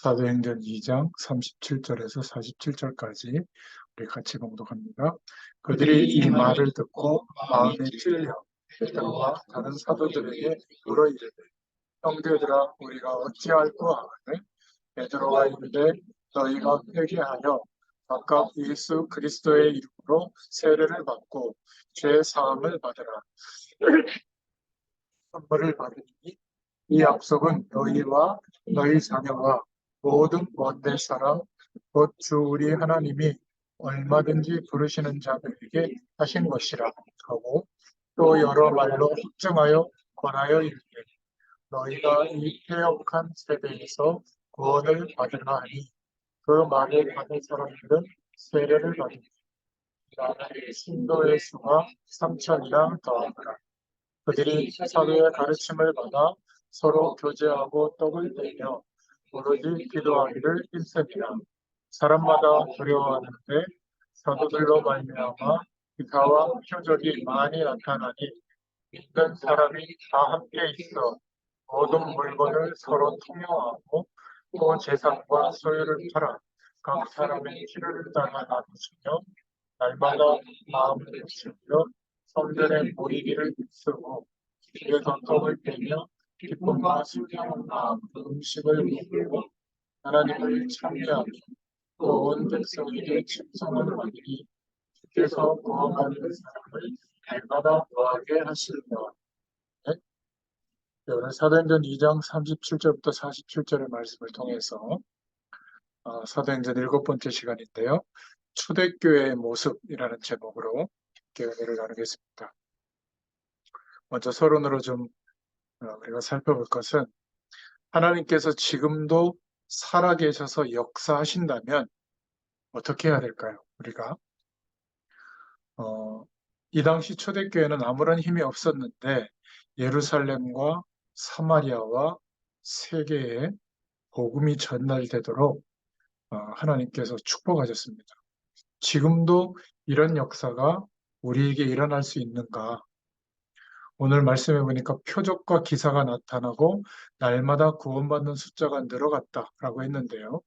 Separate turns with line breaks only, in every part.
사도행전 2장 37절에서 47절까지 우리 같이 봉독합니다. 그들이 이 말을 듣고 마음에 찔려 베드로와 다른 사도들에게 물어 이르되 형제들아 우리가 어찌할꼬 하거늘 베드로가 이르되 너희가 회개하여 각각 예수 그리스도의 이름으로 세례를 받고 죄 사함을 받으라. 선물을 받으니 이 약속은 너희와 너희 자녀와 모든 원대 사람 곧 주 우리 하나님이 얼마든지 부르시는 자들에게 하신 것이라 하고 또 여러 말로 확증하여 권하여 이르되 너희가 이 패역한 세대에서 구원을 받으라 하니 그 말을 받은 사람들은 세례를 받으니 나는 신도의 수가 3천이나 더하더라. 그들이 사도의 가르침을 받아 서로 교제하고 떡을 떼며 오로지 기도하기를 일셈이라. 사람마다 두려워하는데 사도들로 말미암아 기사와 표적이 많이 나타나니 믿는 사람이 다 함께 있어 모든 물건을 서로 통용하고 또 재산과 소유를 팔아 각 사람의 필요를 따라 나누시며 날마다 마음을 붙이며 성전에 모이기를 쓰고 집에서 떡을 떼며 기쁨과 순수한 마음 음식을 먹고 하나님을 찬미하며 또 온 백성에게 칭송을 받으니 주께서 구원받는 사람을 날마다 더하게 하시리라. 네? 오늘 사도행전 2장 37절부터 47절의 말씀을 통해서 사도행전 7번째 시간인데요. 초대교회의 모습이라는 제목으로 은혜를 나누겠습니다. 먼저 서론으로 좀 우리가 살펴볼 것은 하나님께서 지금도 살아계셔서 역사하신다면 어떻게 해야 될까요? 우리가 이 당시 초대교회는 아무런 힘이 없었는데 예루살렘과 사마리아와 세계에 복음이 전달되도록 하나님께서 축복하셨습니다. 지금도 이런 역사가 우리에게 일어날 수 있는가? 오늘 말씀해 보니까 표적과 기사가 나타나고 날마다 구원받는 숫자가 늘어갔다라고 했는데요.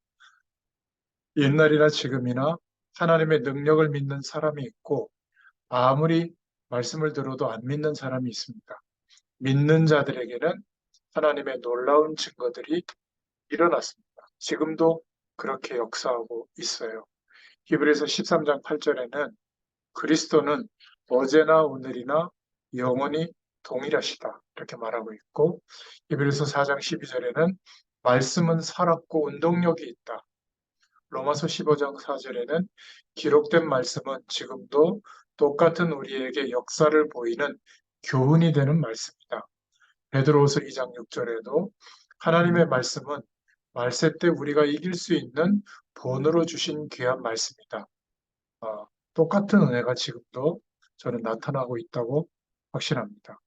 옛날이나 지금이나 하나님의 능력을 믿는 사람이 있고 아무리 말씀을 들어도 안 믿는 사람이 있습니다. 믿는 자들에게는 하나님의 놀라운 증거들이 일어났습니다. 지금도 그렇게 역사하고 있어요. 히브리서 13장 8절에는 그리스도는 어제나 오늘이나 영원히 동일하시다 이렇게 말하고 있고 히브리서 4장 12절에는 말씀은 살았고 운동력이 있다. 로마서 15장 4절에는 기록된 말씀은 지금도 똑같은 우리에게 역사를 보이는 교훈이 되는 말씀이다. 베드로후서 2장 6절에도 하나님의 말씀은 말세 때 우리가 이길 수 있는 본으로 주신 귀한 말씀이다. 똑같은 은혜가 지금도 저는 나타나고 있다고 확신합니다.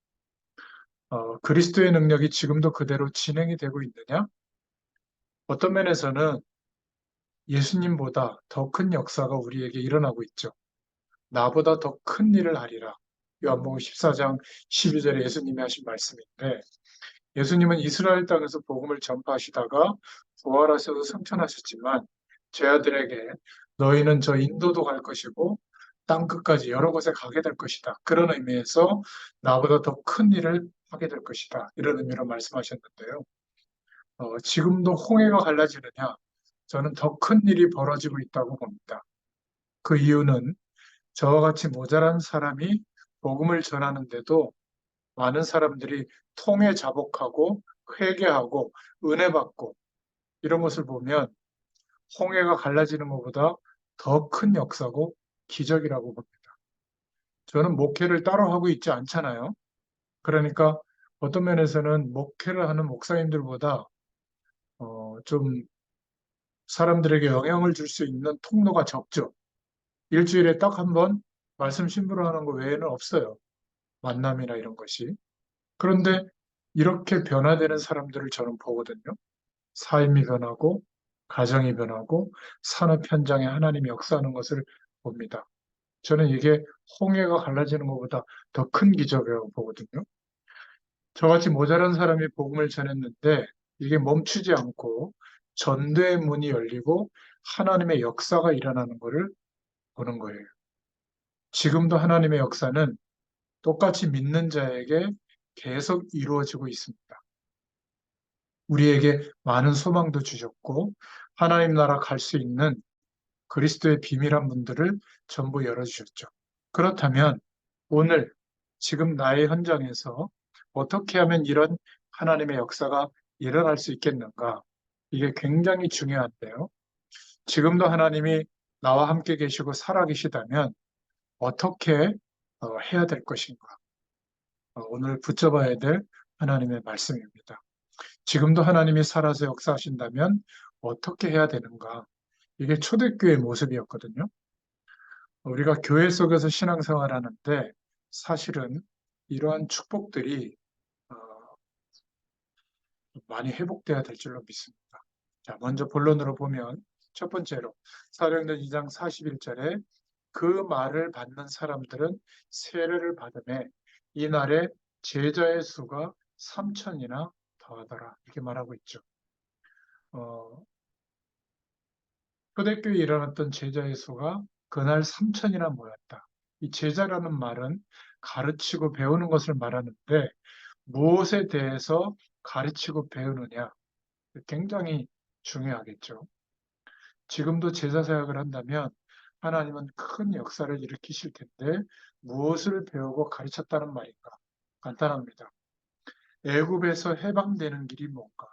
그리스도의 능력이 지금도 그대로 진행이 되고 있느냐? 어떤 면에서는 예수님보다 더 큰 역사가 우리에게 일어나고 있죠. 나보다 더 큰 일을 하리라. 요한복음 14장 12절에 예수님이 하신 말씀인데 예수님은 이스라엘 땅에서 복음을 전파하시다가 부활하셔서 승천하셨지만 제 아들에게 너희는 저 인도도 갈 것이고 땅 끝까지 여러 곳에 가게 될 것이다. 그런 의미에서 나보다 더 큰 일을 하게 될 것이다. 이런 의미로 말씀하셨는데요. 지금도 홍해가 갈라지느냐? 저는 더 큰 일이 벌어지고 있다고 봅니다. 그 이유는 저와 같이 모자란 사람이 복음을 전하는데도 많은 사람들이 통에 자복하고 회개하고 은혜 받고 이런 것을 보면 홍해가 갈라지는 것보다 더 큰 역사고 기적이라고 봅니다. 저는 목회를 따로 하고 있지 않잖아요. 그러니까 어떤 면에서는 목회를 하는 목사님들보다 좀 사람들에게 영향을 줄 수 있는 통로가 적죠. 일주일에 딱 한 번 말씀 심부름하는 거 외에는 없어요. 만남이나 이런 것이. 그런데 이렇게 변화되는 사람들을 저는 보거든요. 삶이 변하고 가정이 변하고 산업 현장에 하나님이 역사하는 것을 봅니다. 저는 이게 홍해가 갈라지는 것보다 더 큰 기적이라고 보거든요. 저같이 모자란 사람이 복음을 전했는데 이게 멈추지 않고 전도의 문이 열리고 하나님의 역사가 일어나는 것을 보는 거예요. 지금도 하나님의 역사는 똑같이 믿는 자에게 계속 이루어지고 있습니다. 우리에게 많은 소망도 주셨고 하나님 나라 갈 수 있는 그리스도의 비밀한 문들을 전부 열어주셨죠. 그렇다면 오늘 지금 나의 현장에서 어떻게 하면 이런 하나님의 역사가 일어날 수 있겠는가? 이게 굉장히 중요한데요. 지금도 하나님이 나와 함께 계시고 살아계시다면 어떻게 해야 될 것인가? 오늘 붙잡아야 될 하나님의 말씀입니다. 지금도 하나님이 살아서 역사하신다면 어떻게 해야 되는가? 이게 초대교회의 모습이었거든요. 우리가 교회 속에서 신앙생활 하는데 사실은 이러한 축복들이 어, 많이 회복돼야 될 줄로 믿습니다. 자, 먼저 본론으로 보면 첫 번째로 사도행전 2장 41절에 그 말을 받는 사람들은 세례를 받음에 이날에 제자의 수가 3천이나 더하더라. 이렇게 말하고 있죠. 어, 초대교회에 일어났던 제자의 수가 그날 3천이나 모였다. 이 제자라는 말은 가르치고 배우는 것을 말하는데 무엇에 대해서 가르치고 배우느냐 굉장히 중요하겠죠. 지금도 제자 사역을 한다면 하나님은 큰 역사를 일으키실 텐데 무엇을 배우고 가르쳤다는 말인가? 간단합니다. 애굽에서 해방되는 길이 뭔가?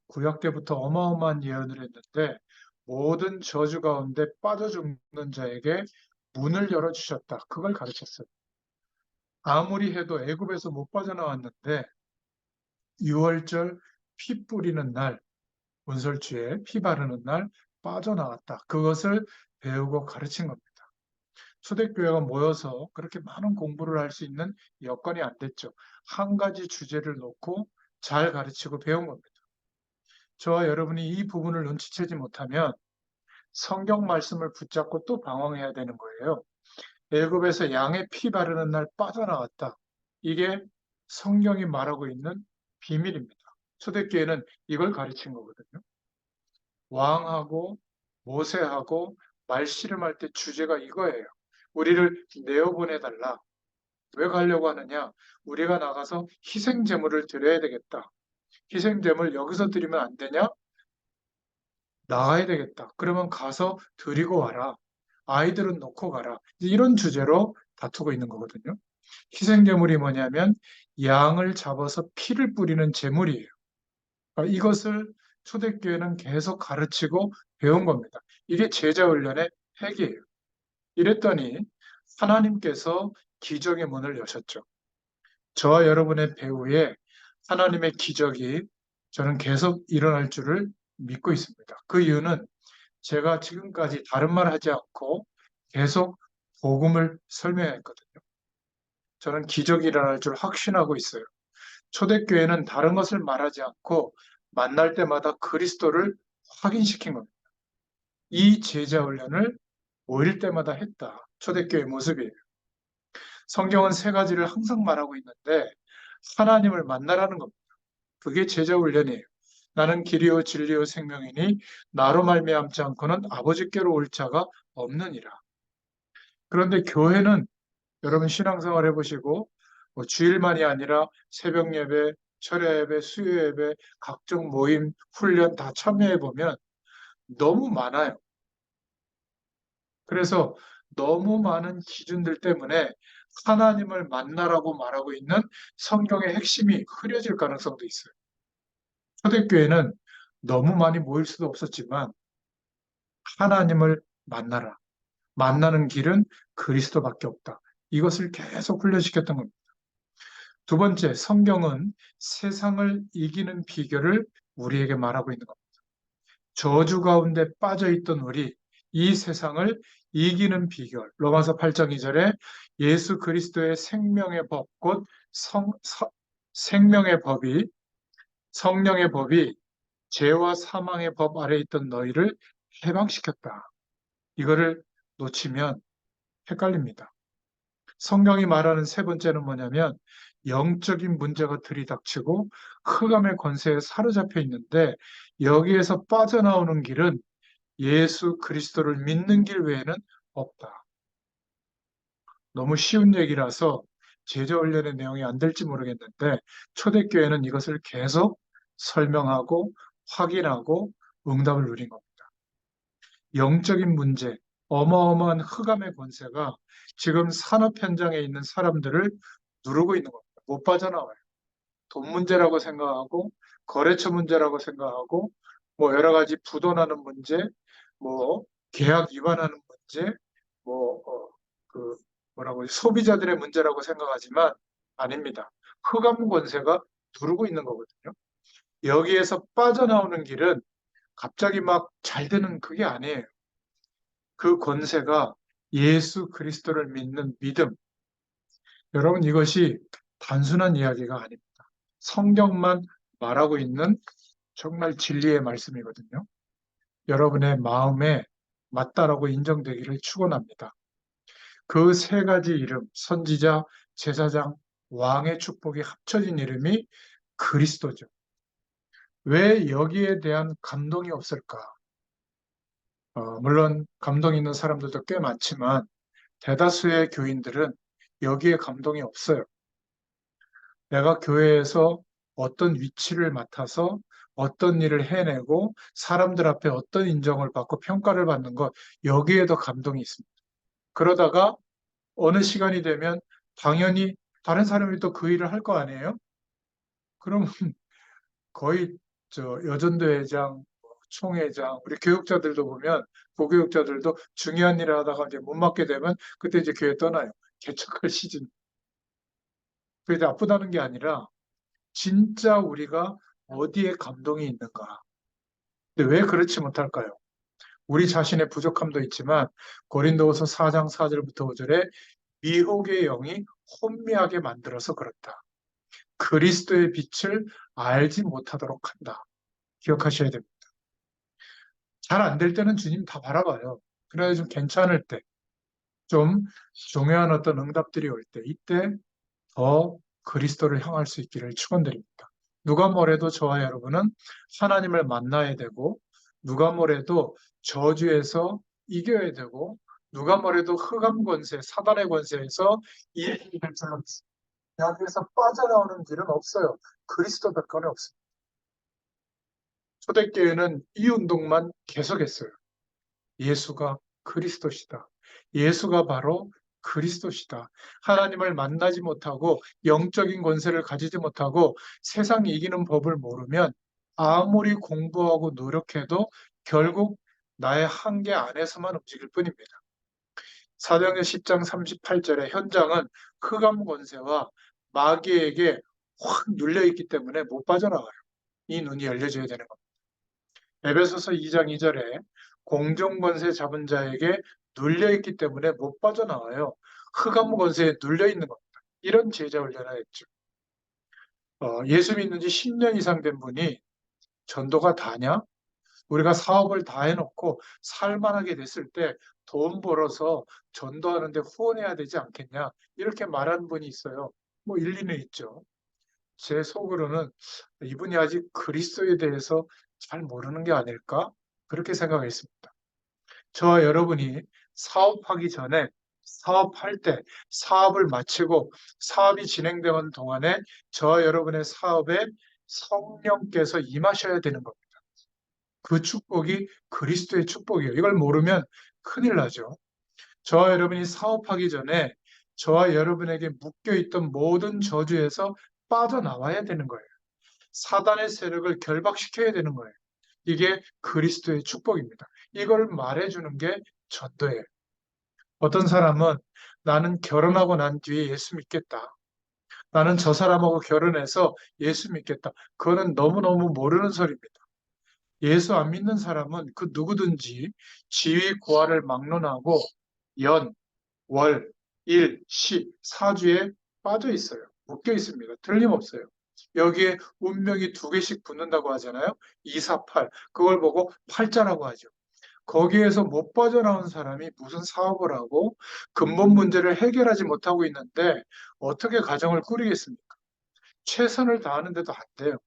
구약 때부터 어마어마한 예언을 했는데 모든 저주 가운데 빠져 죽는 자에게 문을 열어주셨다. 그걸 가르쳤어요. 아무리 해도 애굽에서 못 빠져나왔는데 6월절 피 뿌리는 날, 운설주에 피 바르는 날 빠져나왔다. 그것을 배우고 가르친 겁니다. 초대교회가 모여서 그렇게 많은 공부를 할 수 있는 여건이 안 됐죠. 한 가지 주제를 놓고 잘 가르치고 배운 겁니다. 저와 여러분이 이 부분을 눈치채지 못하면 성경 말씀을 붙잡고 또 방황해야 되는 거예요. 애굽에서 양의 피 바르는 날 빠져나왔다. 이게 성경이 말하고 있는 비밀입니다. 초대교회는 이걸 가르친 거거든요. 왕하고 모세하고 말씨름할 때 주제가 이거예요. 우리를 내어보내달라. 왜 가려고 하느냐? 우리가 나가서 희생 제물을 드려야 되겠다. 희생 제물 여기서 드리면 안 되냐? 나가야 되겠다. 그러면 가서 드리고 와라. 아이들은 놓고 가라. 이런 주제로 다투고 있는 거거든요. 희생 제물이 뭐냐면 양을 잡아서 피를 뿌리는 제물이에요. 이것을 초대교회는 계속 가르치고 배운 겁니다. 이게 제자 훈련의 핵이에요. 이랬더니 하나님께서 기적의 문을 여셨죠. 저와 여러분의 배후에 하나님의 기적이 저는 계속 일어날 줄을 믿고 있습니다. 그 이유는 제가 지금까지 다른 말 하지 않고 계속 복음을 설명했거든요. 저는 기적이 일어날 줄 확신하고 있어요. 초대교회는 다른 것을 말하지 않고 만날 때마다 그리스도를 확인시킨 겁니다. 이 제자 훈련을 모일 때마다 했다. 초대교회 모습이에요. 성경은 세 가지를 항상 말하고 있는데 하나님을 만나라는 겁니다. 그게 제자 훈련이에요. 나는 길이요 진리요 생명이니 나로 말미암지 않고는 아버지께로 올 자가 없느니라. 그런데 교회는 여러분 신앙생활 해보시고 뭐 주일만이 아니라 새벽 예배, 철야 예배, 수요 예배, 각종 모임, 훈련 다 참여해 보면 너무 많아요. 그래서 너무 많은 기준들 때문에 하나님을 만나라고 말하고 있는 성경의 핵심이 흐려질 가능성도 있어요. 초대교회는 너무 많이 모일 수도 없었지만 하나님을 만나라. 만나는 길은 그리스도밖에 없다. 이것을 계속 훈련시켰던 겁니다. 두 번째, 성경은 세상을 이기는 비결을 우리에게 말하고 있는 겁니다. 저주 가운데 빠져 있던 우리, 이 세상을 이기는 비결. 로마서 8장 2절에 예수 그리스도의 생명의 법, 곧 생명의 법이, 성령의 법이 죄와 사망의 법 아래 있던 너희를 해방시켰다. 이거를 놓치면 헷갈립니다. 성경이 말하는 세 번째는 뭐냐면 영적인 문제가 들이닥치고 흑암의 권세에 사로잡혀 있는데 여기에서 빠져나오는 길은 예수 그리스도를 믿는 길 외에는 없다. 너무 쉬운 얘기라서 제자훈련의 내용이 안 될지 모르겠는데 초대교회는 이것을 계속 설명하고 확인하고 응답을 누린 겁니다. 영적인 문제, 어마어마한 흑암의 권세가 지금 산업 현장에 있는 사람들을 누르고 있는 겁니다. 못 빠져나와요. 돈 문제라고 생각하고 거래처 문제라고 생각하고 뭐 여러 가지 부도나는 문제, 뭐 계약 위반하는 문제, 뭐 그 뭐라고 소비자들의 문제라고 생각하지만 아닙니다. 흑암 권세가 누르고 있는 거거든요. 여기에서 빠져나오는 길은 갑자기 막 잘 되는 그게 아니에요. 그 권세가 예수 그리스도를 믿는 믿음. 여러분 이것이 단순한 이야기가 아닙니다. 성경만 말하고 있는 정말 진리의 말씀이거든요. 여러분의 마음에 맞다라고 인정되기를 축원합니다. 그 세 가지 이름, 선지자, 제사장, 왕의 축복이 합쳐진 이름이 그리스도죠. 왜 여기에 대한 감동이 없을까? 물론 감동 있는 사람들도 꽤 많지만 대다수의 교인들은 여기에 감동이 없어요. 내가 교회에서 어떤 위치를 맡아서 어떤 일을 해내고 사람들 앞에 어떤 인정을 받고 평가를 받는 것, 여기에도 감동이 있습니다. 그러다가 어느 시간이 되면 당연히 다른 사람이 또 그 일을 할 거 아니에요? 그럼 거의 여전도회장, 총회장, 우리 교육자들도 보면 고교육자들도 중요한 일을 하다가 이제 못 맡게 되면 그때 이제 교회 떠나요. 개척할 시즌. 그게 나쁘다는 게 아니라 진짜 우리가 어디에 감동이 있는가. 근데 왜 그렇지 못할까요? 우리 자신의 부족함도 있지만 고린도후서 4장 4절부터 5절에 미혹의 영이 혼미하게 만들어서 그렇다. 그리스도의 빛을 알지 못하도록 한다. 기억하셔야 됩니다. 잘 안 될 때는 주님 다 바라봐요. 그래야 좀 괜찮을 때, 좀 중요한 어떤 응답들이 올 때, 이때 더 그리스도를 향할 수 있기를 축원드립니다. 누가 뭐래도 저와 여러분은 하나님을 만나야 되고, 누가 뭐래도 저주에서 이겨야 되고, 누가 뭐래도 흑암 권세, 사단의 권세에서 이길 줄로 믿습니다. 여기에서 빠져나오는 길은 없어요. 그리스도밖에 없습니다. 초대교회는 이 운동만 계속했어요. 예수가 그리스도시다. 예수가 바로 그리스도시다. 하나님을 만나지 못하고 영적인 권세를 가지지 못하고 세상이 이기는 법을 모르면 아무리 공부하고 노력해도 결국 나의 한계 안에서만 움직일 뿐입니다. 사도행전 10장 38절에 현장은 흑암 권세와 마귀에게 확 눌려 있기 때문에 못 빠져나가요. 이 눈이 열려져야 되는 겁니다. 에베소서 2장 2절에 공정권세 잡은 자에게 눌려있기 때문에 못 빠져나와요. 흑암 권세에 눌려있는 겁니다. 이런 제자 훈련을 했죠. 예수 믿는 지 10년 이상 된 분이 전도가 다냐? 우리가 사업을 다 해놓고 살만하게 됐을 때 돈 벌어서 전도하는데 후원해야 되지 않겠냐? 이렇게 말하는 분이 있어요. 뭐 일리는 있죠. 제 속으로는 이분이 아직 그리스도에 대해서 잘 모르는 게 아닐까? 그렇게 생각했습니다. 저와 여러분이 사업하기 전에, 사업할 때, 사업을 마치고 사업이 진행되는 동안에 저와 여러분의 사업에 성령께서 임하셔야 되는 겁니다. 그 축복이 그리스도의 축복이에요. 이걸 모르면 큰일 나죠. 저와 여러분이 사업하기 전에 저와 여러분에게 묶여있던 모든 저주에서 빠져나와야 되는 거예요. 사단의 세력을 결박시켜야 되는 거예요. 이게 그리스도의 축복입니다. 이걸 말해주는 게 전도예요. 어떤 사람은 나는 결혼하고 난 뒤에 예수 믿겠다. 나는 저 사람하고 결혼해서 예수 믿겠다. 그거는 너무너무 모르는 소리입니다. 예수 안 믿는 사람은 그 누구든지 지위 고하를 막론하고 연, 월, 일, 시, 사주에 빠져 있어요. 묶여 있습니다. 틀림없어요. 여기에 운명이 두 개씩 붙는다고 하잖아요. 2, 4, 8. 그걸 보고 팔자라고 하죠. 거기에서 못 빠져나온 사람이 무슨 사업을 하고 근본 문제를 해결하지 못하고 있는데 어떻게 가정을 꾸리겠습니까? 최선을 다하는데도 안 돼요.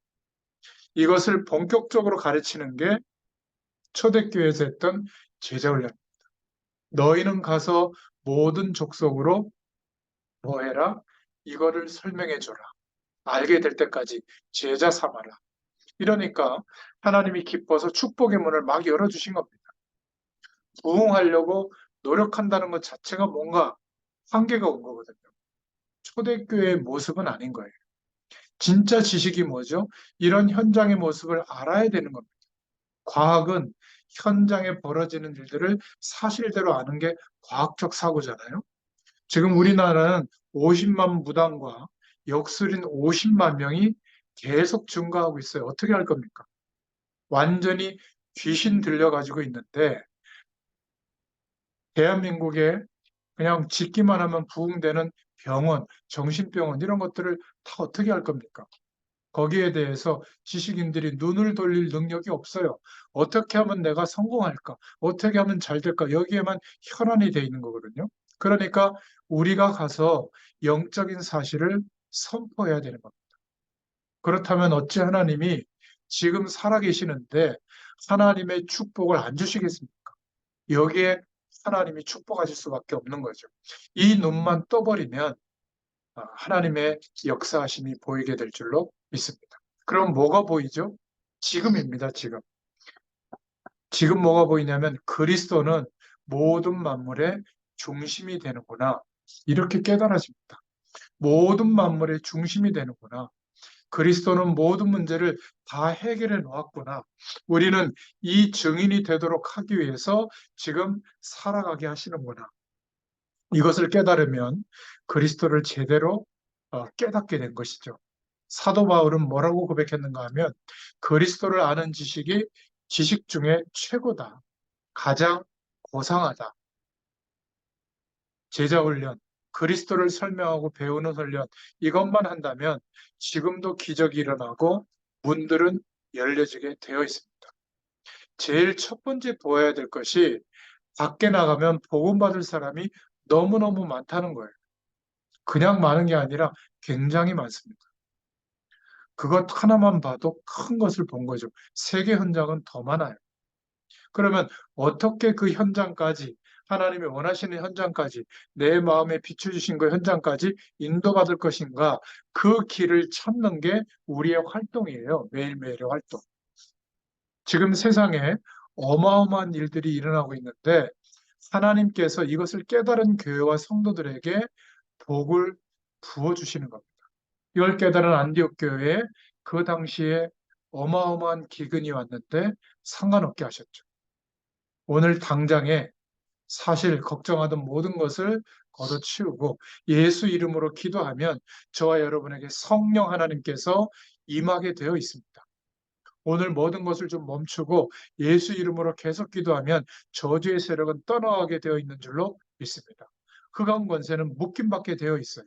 이것을 본격적으로 가르치는 게 초대교회에서 했던 제자훈련. 너희는 가서 모든 족속으로 뭐 해라? 이거를 설명해 줘라. 알게 될 때까지 제자 삼아라. 이러니까 하나님이 기뻐서 축복의 문을 막 열어주신 겁니다. 부흥하려고 노력한다는 것 자체가 뭔가 한계가 온 거거든요. 초대교회의 모습은 아닌 거예요. 진짜 지식이 뭐죠? 이런 현장의 모습을 알아야 되는 겁니다. 과학은 현장에 벌어지는 일들을 사실대로 아는 게 과학적 사고잖아요. 지금 우리나라는 50만 무당과 역술인 50만 명이 계속 증가하고 있어요. 어떻게 할 겁니까? 완전히 귀신 들려가지고 있는데 대한민국에 그냥 짓기만 하면 부흥되는 병원, 정신병원 이런 것들을 다 어떻게 할 겁니까? 거기에 대해서 지식인들이 눈을 돌릴 능력이 없어요. 어떻게 하면 내가 성공할까? 어떻게 하면 잘 될까? 여기에만 혈안이 돼 있는 거거든요. 그러니까 우리가 가서 영적인 사실을 선포해야 되는 겁니다. 그렇다면 어찌 하나님이 지금 살아계시는데 하나님의 축복을 안 주시겠습니까? 여기에 하나님이 축복하실 수밖에 없는 거죠. 이 눈만 떠버리면 하나님의 역사하심이 보이게 될 줄로 믿습니다. 그럼 뭐가 보이죠? 지금입니다, 지금. 지금 뭐가 보이냐면 그리스도는 모든 만물의 중심이 되는구나. 이렇게 깨달아집니다. 모든 만물의 중심이 되는구나. 그리스도는 모든 문제를 다 해결해 놓았구나. 우리는 이 증인이 되도록 하기 위해서 지금 살아가게 하시는구나. 이것을 깨달으면 그리스도를 제대로 깨닫게 된 것이죠. 사도 바울은 뭐라고 고백했는가 하면 그리스도를 아는 지식이 지식 중에 최고다. 가장 고상하다. 제자 훈련, 그리스도를 설명하고 배우는 훈련, 이것만 한다면 지금도 기적이 일어나고 문들은 열려지게 되어 있습니다. 제일 첫 번째 보아야 될 것이 밖에 나가면 복음받을 사람이 너무너무 많다는 거예요. 그냥 많은 게 아니라 굉장히 많습니다. 그것 하나만 봐도 큰 것을 본 거죠. 세계 현장은 더 많아요. 그러면 어떻게 그 현장까지 하나님이 원하시는 현장까지 내 마음에 비춰주신 그 현장까지 인도받을 것인가 그 길을 찾는 게 우리의 활동이에요. 매일매일의 활동. 지금 세상에 어마어마한 일들이 일어나고 있는데 하나님께서 이것을 깨달은 교회와 성도들에게 복을 부어주시는 겁니다. 이걸 깨달은 안디옥 교회에 그 당시에 어마어마한 기근이 왔는데 상관없게 하셨죠. 오늘 당장에 사실 걱정하던 모든 것을 걷어치우고 예수 이름으로 기도하면 저와 여러분에게 성령 하나님께서 임하게 되어 있습니다. 오늘 모든 것을 좀 멈추고 예수 이름으로 계속 기도하면 저주의 세력은 떠나가게 되어 있는 줄로 믿습니다. 흑암 권세는 묶임받게 되어 있어요.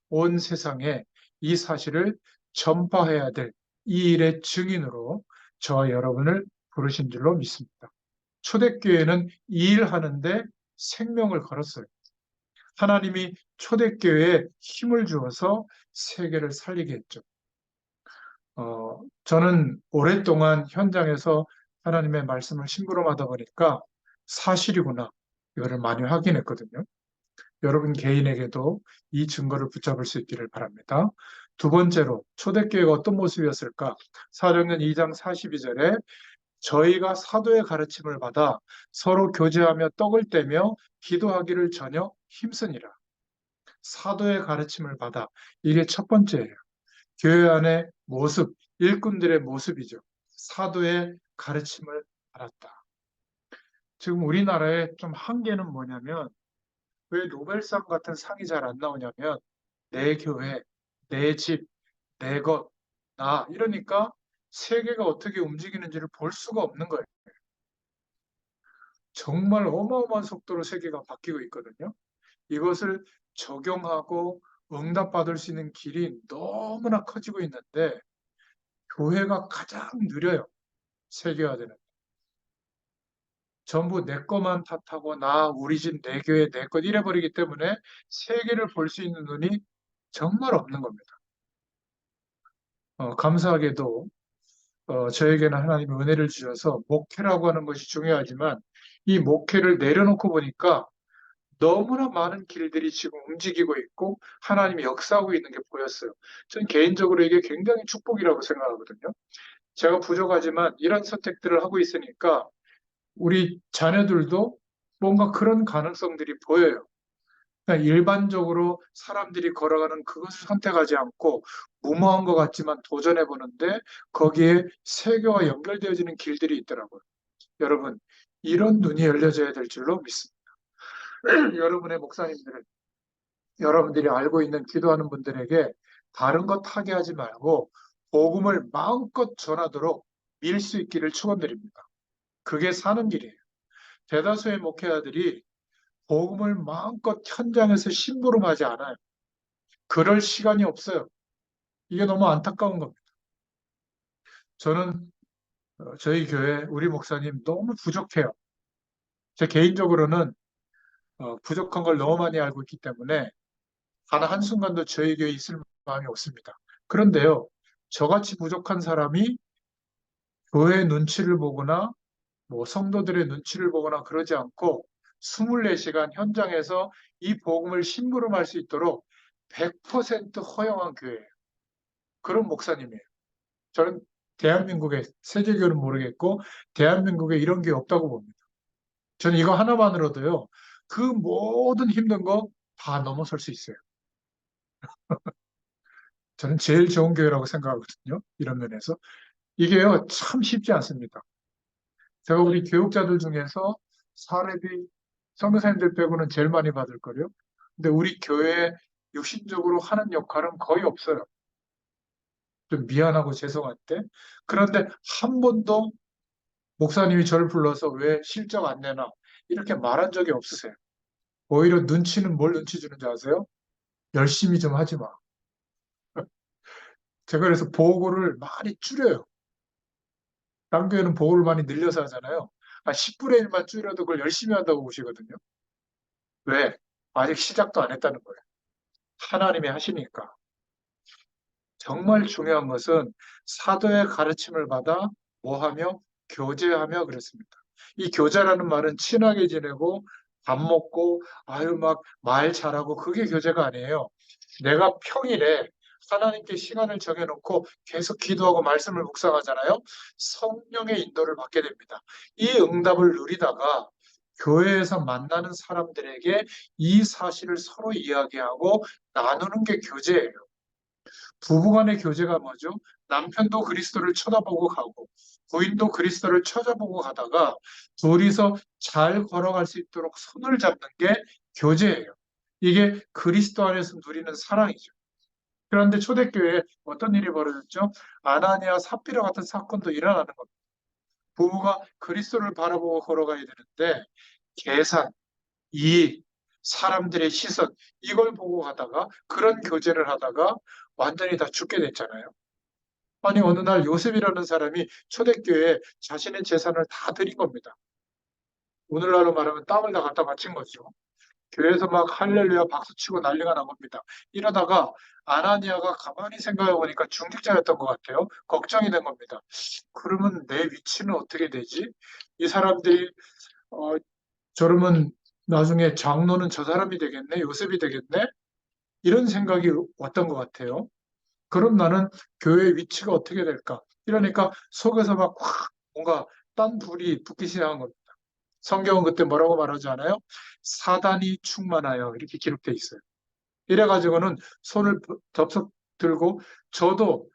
온 세상에 이 사실을 전파해야 될 이 일의 증인으로 저와 여러분을 부르신 줄로 믿습니다. 초대교회는 이 일하는데 생명을 걸었어요. 하나님이 초대교회에 힘을 주어서 세계를 살리게 했죠. 저는 오랫동안 현장에서 하나님의 말씀을 심부름하다 보니까 사실이구나. 이거를 많이 확인했거든요. 여러분 개인에게도 이 증거를 붙잡을 수 있기를 바랍니다. 두 번째로 초대교회가 어떤 모습이었을까? 사도행전 2장 42절에 저희가 사도의 가르침을 받아 서로 교제하며 떡을 떼며 기도하기를 전혀 힘쓰니라. 사도의 가르침을 받아 이게 첫 번째예요. 교회 안의 모습, 일꾼들의 모습이죠. 사도의 가르침을 받았다. 지금 우리나라의 좀 한계는 뭐냐면 왜 노벨상 같은 상이 잘 안 나오냐면 내 교회, 내 집, 내 것, 나 이러니까 세계가 어떻게 움직이는지를 볼 수가 없는 거예요. 정말 어마어마한 속도로 세계가 바뀌고 있거든요. 이것을 적용하고 응답받을 수 있는 길이 너무나 커지고 있는데 교회가 가장 느려요. 세계화되는. 전부 내 것만 탓하고 나, 우리 집, 내 교회, 내 것 이래버리기 때문에 세계를 볼 수 있는 눈이 정말 없는 겁니다. 감사하게도 저에게는 하나님이 은혜를 주셔서 목회라고 하는 것이 중요하지만 이 목회를 내려놓고 보니까 너무나 많은 길들이 지금 움직이고 있고 하나님이 역사하고 있는 게 보였어요. 전 개인적으로 이게 굉장히 축복이라고 생각하거든요. 제가 부족하지만 이런 선택들을 하고 있으니까 우리 자녀들도 뭔가 그런 가능성들이 보여요. 그러니까 일반적으로 사람들이 걸어가는 그것을 선택하지 않고 무모한 것 같지만 도전해 보는데 거기에 세계와 연결되어지는 길들이 있더라고요. 여러분, 이런 눈이 열려져야 될 줄로 믿습니다. 여러분의 목사님들은 여러분들이 알고 있는 기도하는 분들에게 다른 것 하게 하지 말고 복음을 마음껏 전하도록 밀 수 있기를 축원드립니다. 그게 사는 길이에요. 대다수의 목회자들이 복음을 마음껏 현장에서 심부름하지 않아요. 그럴 시간이 없어요. 이게 너무 안타까운 겁니다. 저는 저희 교회 우리 목사님 너무 부족해요. 제 개인적으로는 부족한 걸 너무 많이 알고 있기 때문에 단 한순간도 저희 교회에 있을 마음이 없습니다. 그런데요, 저같이 부족한 사람이 교회 눈치를 보거나 뭐 성도들의 눈치를 보거나 그러지 않고 24시간 현장에서 이 복음을 심부름할 수 있도록 100% 허용한 교회예요. 그런 목사님이에요. 저는 대한민국에 세계교는 모르겠고 대한민국에 이런 게 없다고 봅니다. 저는 이거 하나만으로도요. 그 모든 힘든 거 다 넘어설 수 있어요. 저는 제일 좋은 교회라고 생각하거든요. 이런 면에서. 이게요, 참 쉽지 않습니다. 제가 우리 교육자들 중에서 사례비 선교사님들 빼고는 제일 많이 받을 거요. 근데 우리 교회에 육신적으로 하는 역할은 거의 없어요. 좀 미안하고 죄송한데. 그런데 한 번도 목사님이 저를 불러서 왜 실적 안 내나 이렇게 말한 적이 없으세요. 오히려 눈치는 뭘 눈치 주는지 아세요? 열심히 좀 하지 마. 제가 그래서 보고를 많이 줄여요. 딴 교회는 보고를 많이 늘려서 하잖아요. 한 10분의 1만 줄여도 그걸 열심히 한다고 보시거든요. 왜? 아직 시작도 안 했다는 거예요. 하나님이 하시니까. 정말 중요한 것은 사도의 가르침을 받아 뭐하며 교제하며 그랬습니다. 이 교제라는 말은 친하게 지내고 밥 먹고 아유 막 말 잘하고 그게 교제가 아니에요. 내가 평일에 하나님께 시간을 정해놓고 계속 기도하고 말씀을 묵상하잖아요. 성령의 인도를 받게 됩니다. 이 응답을 누리다가 교회에서 만나는 사람들에게 이 사실을 서로 이야기하고 나누는 게 교제예요. 부부간의 교제가 뭐죠? 남편도 그리스도를 쳐다보고 가고 부인도 그리스도를 쳐다보고 가다가 둘이서 잘 걸어갈 수 있도록 손을 잡는 게 교제예요. 이게 그리스도 안에서 누리는 사랑이죠. 그런데 초대교회에 어떤 일이 벌어졌죠? 아나니아 삽비라 같은 사건도 일어나는 겁니다. 부부가 그리스도를 바라보고 걸어가야 되는데 계산, 이익, 사람들의 시선 이걸 보고 가다가 그런 교제를 하다가 완전히 다 죽게 됐잖아요. 아니 어느 날 요셉이라는 사람이 초대교회에 자신의 재산을 다 드린 겁니다. 오늘날로 말하면 땅을 다 갖다 바친 거죠. 교회에서 막 할렐루야 박수치고 난리가 난 겁니다. 이러다가 아나니아가 가만히 생각해 보니까 중직자였던 것 같아요. 걱정이 된 겁니다. 그러면 내 위치는 어떻게 되지? 이 사람들이 어, 저러면 나중에 장로는 저 사람이 되겠네, 요셉이 되겠네? 이런 생각이 왔던 것 같아요. 그럼 나는 교회의 위치가 어떻게 될까? 이러니까 속에서 막 확 뭔가 딴 불이 붙기 시작한 겁니다. 성경은 그때 뭐라고 말하지 않아요? 사단이 충만하여 이렇게 기록돼 있어요. 이래가지고는 손을 덥석 들고 저도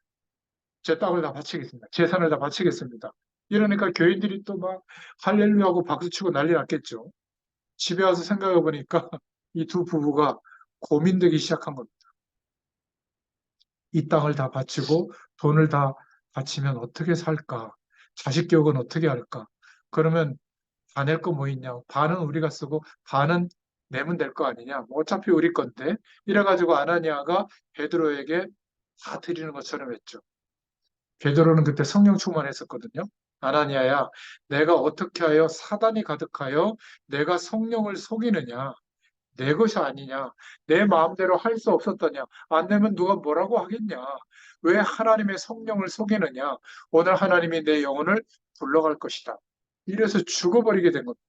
제 땅을 다 바치겠습니다. 재산을 다 바치겠습니다. 이러니까 교인들이 또 막 할렐루야하고 박수치고 난리 났겠죠. 집에 와서 생각해 보니까 이 두 부부가 고민되기 시작한 겁니다. 이 땅을 다 바치고 돈을 다 바치면 어떻게 살까? 자식 교육은 어떻게 할까? 그러면 다 낼 거 뭐 있냐? 반은 우리가 쓰고 반은 내면 될 거 아니냐? 뭐 어차피 우리 건데. 이래가지고 아나니아가 베드로에게 다 드리는 것처럼 했죠. 베드로는 그때 성령 충만했었거든요. 아나니아야, 내가 어떻게 하여 사단이 가득하여 내가 성령을 속이느냐? 내 것이 아니냐? 내 마음대로 할 수 없었더냐? 안 되면 누가 뭐라고 하겠냐? 왜 하나님의 성령을 속이느냐? 오늘 하나님이 내 영혼을 불러갈 것이다. 이래서 죽어버리게 된 겁니다.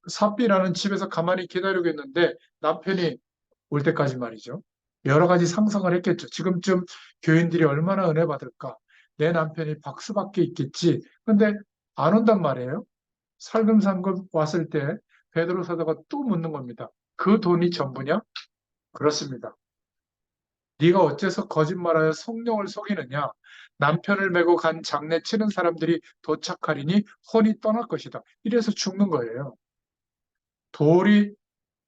삽비라는 집에서 가만히 기다리고 있는데 남편이 올 때까지 말이죠. 여러 가지 상상을 했겠죠. 지금쯤 교인들이 얼마나 은혜 받을까? 내 남편이 박수받게 있겠지. 근데 안 온단 말이에요. 살금살금 왔을 때 베드로 사도가 또 묻는 겁니다. 그 돈이 전부냐? 그렇습니다. 네가 어째서 거짓말하여 성령을 속이느냐? 남편을 메고 간 장례 치는 사람들이 도착하리니 혼이 떠날 것이다. 이래서 죽는 거예요. 돌이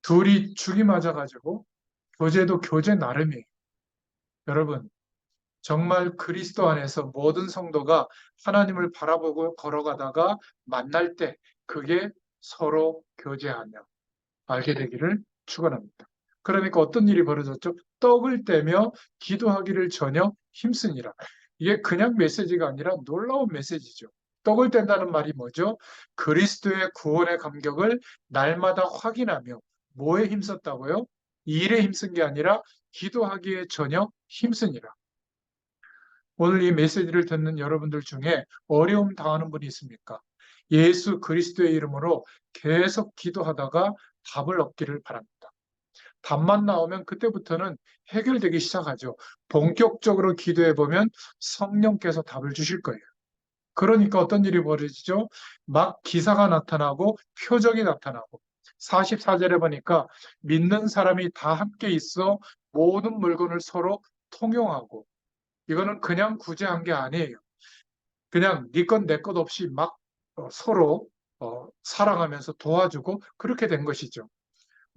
둘이 죽이 맞아가지고 교제도 교제 나름이에요. 여러분, 정말 그리스도 안에서 모든 성도가 하나님을 바라보고 걸어가다가 만날 때 그게 서로 교제하며 알게 되기를 축원합니다. 그러니까 어떤 일이 벌어졌죠? 떡을 떼며 기도하기를 전혀 힘쓰니라. 이게 그냥 메시지가 아니라 놀라운 메시지죠. 떡을 뗀다는 말이 뭐죠? 그리스도의 구원의 감격을 날마다 확인하며 뭐에 힘썼다고요? 일에 힘쓴 게 아니라 기도하기에 전혀 힘쓰니라. 오늘 이 메시지를 듣는 여러분들 중에 어려움 당하는 분이 있습니까? 예수 그리스도의 이름으로 계속 기도하다가 답을 얻기를 바랍니다. 답만 나오면 그때부터는 해결되기 시작하죠. 본격적으로 기도해 보면 성령께서 답을 주실 거예요. 그러니까 어떤 일이 벌어지죠? 막 기사가 나타나고 표적이 나타나고 44절에 보니까 믿는 사람이 다 함께 있어 모든 물건을 서로 통용하고 이거는 그냥 구제한 게 아니에요. 그냥 네 것 내 것 없이 막 서로 사랑하면서 도와주고 그렇게 된 것이죠.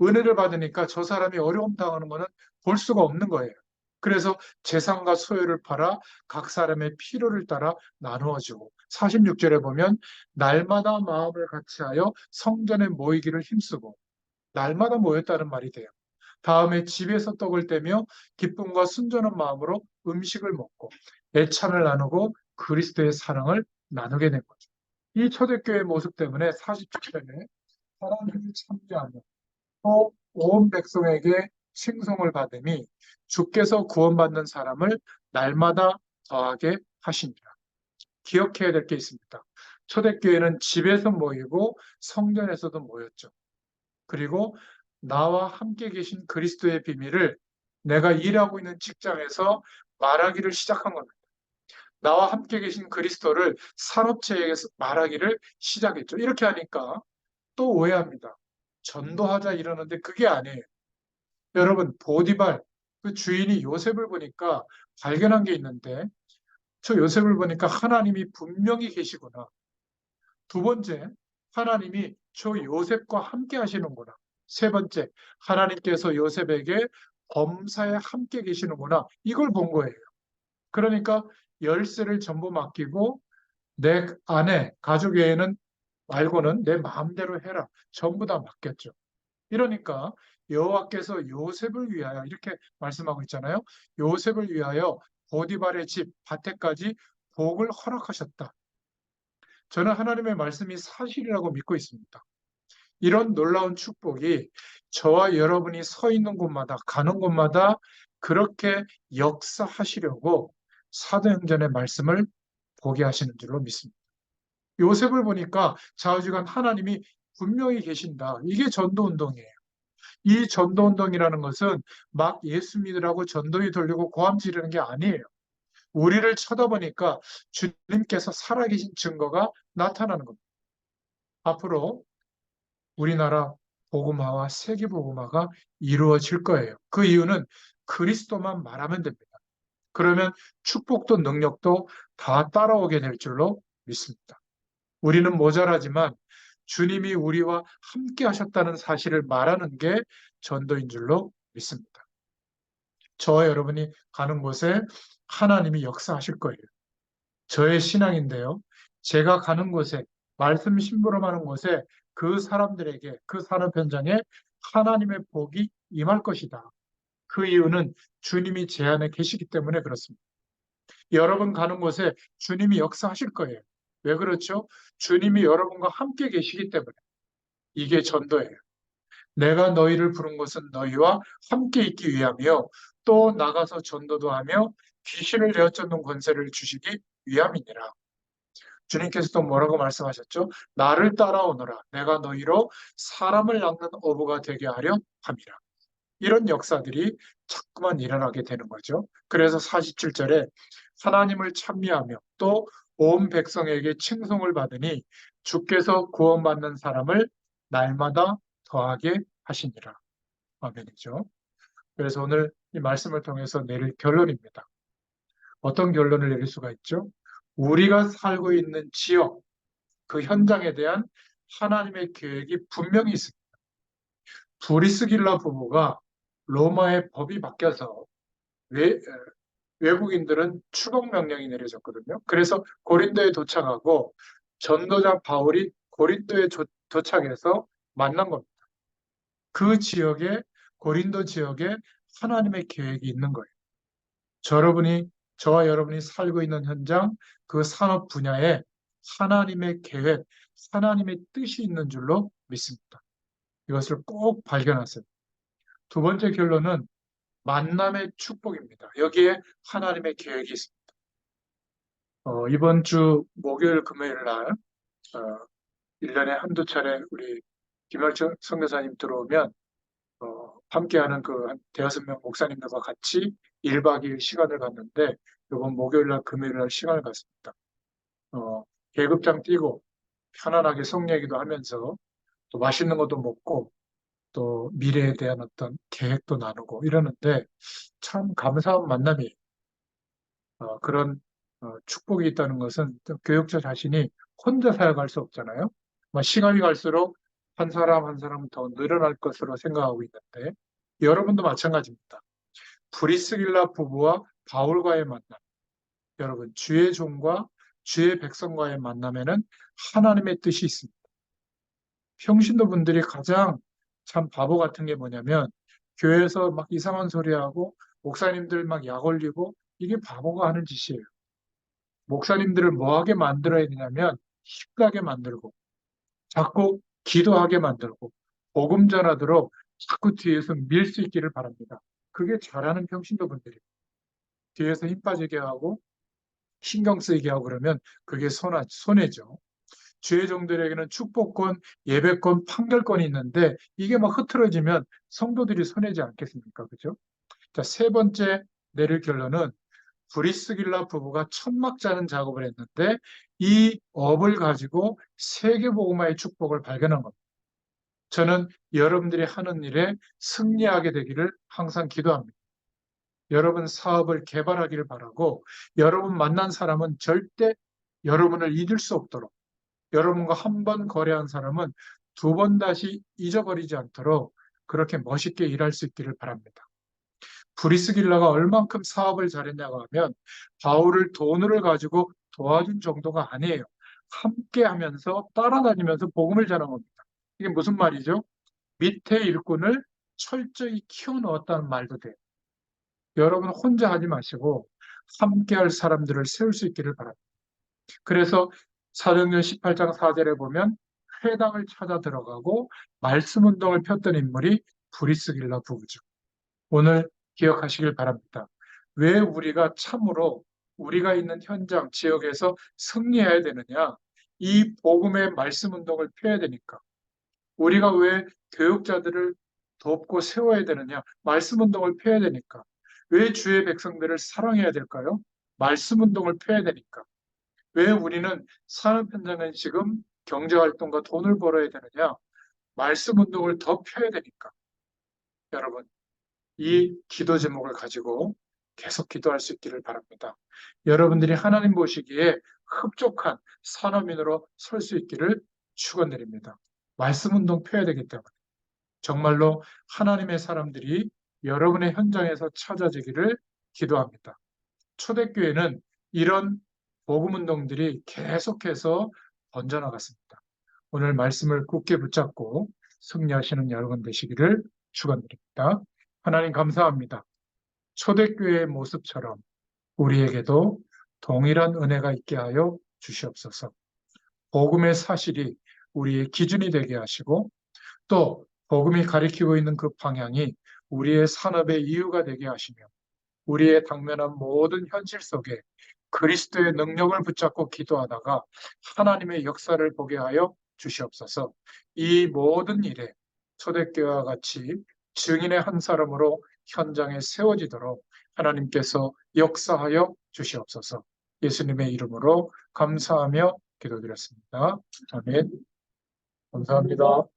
은혜를 받으니까 저 사람이 어려움 당하는 거는 볼 수가 없는 거예요. 그래서 재산과 소유를 팔아 각 사람의 필요를 따라 나누어 주고 46절에 보면 날마다 마음을 같이하여 성전에 모이기를 힘쓰고 날마다 모였다는 말이 돼요. 다음에 집에서 떡을 떼며 기쁨과 순전한 마음으로 음식을 먹고 애찬을 나누고 그리스도의 사랑을 나누게 된 거죠. 이 초대교회의 모습 때문에 40절에 하나님을 참여하며 또 온 백성에게 칭송을 받으니 주께서 구원받는 사람을 날마다 더하게 하시니라. 기억해야 될 게 있습니다. 초대교회는 집에서 모이고 성전에서도 모였죠. 그리고 나와 함께 계신 그리스도의 비밀을 내가 일하고 있는 직장에서 말하기를 시작한 겁니다. 나와 함께 계신 그리스도를 산업체에서 말하기를 시작했죠. 이렇게 하니까 또 오해합니다. 전도하자 이러는데 그게 아니에요. 여러분, 보디발, 그 주인이 요셉을 보니까 발견한 게 있는데, 저 요셉을 보니까 하나님이 분명히 계시구나. 두 번째, 하나님이 저 요셉과 함께 하시는구나. 세 번째, 하나님께서 요셉에게 범사에 함께 계시는구나. 이걸 본 거예요. 그러니까 열쇠를 전부 맡기고 내 아내, 가족 외에는 말고는 내 마음대로 해라. 전부 다 맡겼죠. 이러니까 여호와께서 요셉을 위하여 이렇게 말씀하고 있잖아요. 요셉을 위하여 보디발의 집, 밭에까지 복을 허락하셨다. 저는 하나님의 말씀이 사실이라고 믿고 있습니다. 이런 놀라운 축복이 저와 여러분이 서 있는 곳마다 가는 곳마다 그렇게 역사하시려고 사도행전의 말씀을 보게 하시는 줄로 믿습니다. 요셉을 보니까 좌우지간 하나님이 분명히 계신다. 이게 전도운동이에요. 이 전도운동이라는 것은 막 예수 믿으라고 전도에 돌리고 고함 지르는 게 아니에요. 우리를 쳐다보니까 주님께서 살아계신 증거가 나타나는 겁니다. 앞으로 우리나라 복음화와 세계 복음화가 이루어질 거예요. 그 이유는 그리스도만 말하면 됩니다. 그러면 축복도 능력도 다 따라오게 될 줄로 믿습니다. 우리는 모자라지만 주님이 우리와 함께 하셨다는 사실을 말하는 게 전도인 줄로 믿습니다. 저와 여러분이 가는 곳에 하나님이 역사하실 거예요. 저의 신앙인데요. 제가 가는 곳에, 말씀 심부름하는 곳에 그 사람들에게, 그 산업 현장에 하나님의 복이 임할 것이다. 그 이유는 주님이 제 안에 계시기 때문에 그렇습니다. 여러분 가는 곳에 주님이 역사하실 거예요. 왜 그렇죠? 주님이 여러분과 함께 계시기 때문에. 이게 전도예요. 내가 너희를 부른 것은 너희와 함께 있기 위함이요 또 나가서 전도도 하며 귀신을 내어쫓는 권세를 주시기 위함이니라. 주님께서 또 뭐라고 말씀하셨죠? 나를 따라오너라. 내가 너희로 사람을 낚는 어부가 되게 하려 함이라. 이런 역사들이 자꾸만 일어나게 되는 거죠. 그래서 47절에 하나님을 찬미하며 또 온 백성에게 칭송을 받으니 주께서 구원받는 사람을 날마다 더하게 하시니라. 아멘이죠. 그래서 오늘 이 말씀을 통해서 내릴 결론입니다. 어떤 결론을 내릴 수가 있죠? 우리가 살고 있는 지역, 그 현장에 대한 하나님의 계획이 분명히 있습니다. 브리스길라 부부가 로마의 법이 바뀌어서 외, 외국인들은 출국 명령이 내려졌거든요. 그래서 고린도에 도착하고 전도자 바울이 고린도에 도착해서 만난 겁니다. 그 지역에 고린도 지역에 하나님의 계획이 있는 거예요. 저와 여러분이 살고 있는 현장, 그 산업 분야에 하나님의 계획, 하나님의 뜻이 있는 줄로 믿습니다. 이것을 꼭 발견하세요. 두 번째 결론은 만남의 축복입니다. 여기에 하나님의 계획이 있습니다. 이번 주 목요일, 금요일 날 1년에 한두 차례 우리 김열철 선교사님 들어오면 함께하는 그 한 대여섯 명 목사님들과 같이 1박 2일 시간을 갖는데 이번 목요일 날, 금요일 날 시간을 갖습니다. 계급장 뛰고 편안하게 속 얘기도 하면서 또 맛있는 것도 먹고 또 미래에 대한 어떤 계획도 나누고 이러는데 참 감사한 만남이에요. 그런 축복이 있다는 것은 또 교육자 자신이 혼자 살아갈 수 없잖아요. 시간이 갈수록 한 사람 한 사람 더 늘어날 것으로 생각하고 있는데 여러분도 마찬가지입니다. 브리스길라 부부와 바울과의 만남, 여러분 주의 종과 주의 백성과의 만남에는 하나님의 뜻이 있습니다. 평신도 분들이 가장 참 바보 같은 게 뭐냐면 교회에서 막 이상한 소리하고 목사님들 막 약 올리고 이게 바보가 하는 짓이에요. 목사님들을 뭐하게 만들어야 되냐면 힘나게 만들고 자꾸 기도하게 만들고 복음 전하도록 자꾸 뒤에서 밀 수 있기를 바랍니다. 그게 잘하는 평신도 분들이에요. 뒤에서 힘 빠지게 하고 신경 쓰이게 하고 그러면 그게 손해죠. 주의 종들에게는 축복권, 예배권, 판결권이 있는데 이게 막 흐트러지면 성도들이 손해지 않겠습니까? 그죠? 자, 세 번째 내릴 결론은 브리스길라 부부가 천막 짜는 작업을 했는데 이 업을 가지고 세계복음화의 축복을 발견한 겁니다. 저는 여러분들이 하는 일에 승리하게 되기를 항상 기도합니다. 여러분 사업을 개발하기를 바라고 여러분 만난 사람은 절대 여러분을 잊을 수 없도록 여러분과 한 번 거래한 사람은 두 번 다시 잊어버리지 않도록 그렇게 멋있게 일할 수 있기를 바랍니다. 브리스길라가 얼만큼 사업을 잘했냐고 하면 바울을 돈을 가지고 도와준 정도가 아니에요. 함께 하면서 따라다니면서 복음을 전한 겁니다. 이게 무슨 말이죠? 밑에 일꾼을 철저히 키워 넣었다는 말도 돼요. 여러분 혼자 하지 마시고 함께 할 사람들을 세울 수 있기를 바랍니다. 그래서 사도행전 18장 4절에 보면 회당을 찾아 들어가고 말씀 운동을 폈던 인물이 브리스길라 부부죠. 오늘 기억하시길 바랍니다. 왜 우리가 참으로 우리가 있는 현장, 지역에서 승리해야 되느냐? 이 복음의 말씀 운동을 펴야 되니까. 우리가 왜 교육자들을 돕고 세워야 되느냐? 말씀 운동을 펴야 되니까. 왜 주의 백성들을 사랑해야 될까요? 말씀 운동을 펴야 되니까. 왜 우리는 산업 현장에 지금 경제활동과 돈을 벌어야 되느냐? 말씀 운동을 더 펴야 되니까. 여러분, 이 기도 제목을 가지고 계속 기도할 수 있기를 바랍니다. 여러분들이 하나님 보시기에 흡족한 선어민으로 설 수 있기를 축원드립니다. 말씀 운동 펴야 되기 때문에 정말로 하나님의 사람들이 여러분의 현장에서 찾아지기를 기도합니다. 초대교회는 이런 복음 운동들이 계속해서 번져나갔습니다. 오늘 말씀을 굳게 붙잡고 승리하시는 여러분 되시기를 축원드립니다. 하나님 감사합니다. 초대교회의 모습처럼 우리에게도 동일한 은혜가 있게 하여 주시옵소서. 복음의 사실이 우리의 기준이 되게 하시고 또 복음이 가리키고 있는 그 방향이 우리의 산업의 이유가 되게 하시며 우리의 당면한 모든 현실 속에 그리스도의 능력을 붙잡고 기도하다가 하나님의 역사를 보게 하여 주시옵소서. 이 모든 일에 초대교회와 같이 증인의 한 사람으로 현장에 세워지도록 하나님께서 역사하여 주시옵소서. 예수님의 이름으로 감사하며 기도드렸습니다. 아멘. 감사합니다.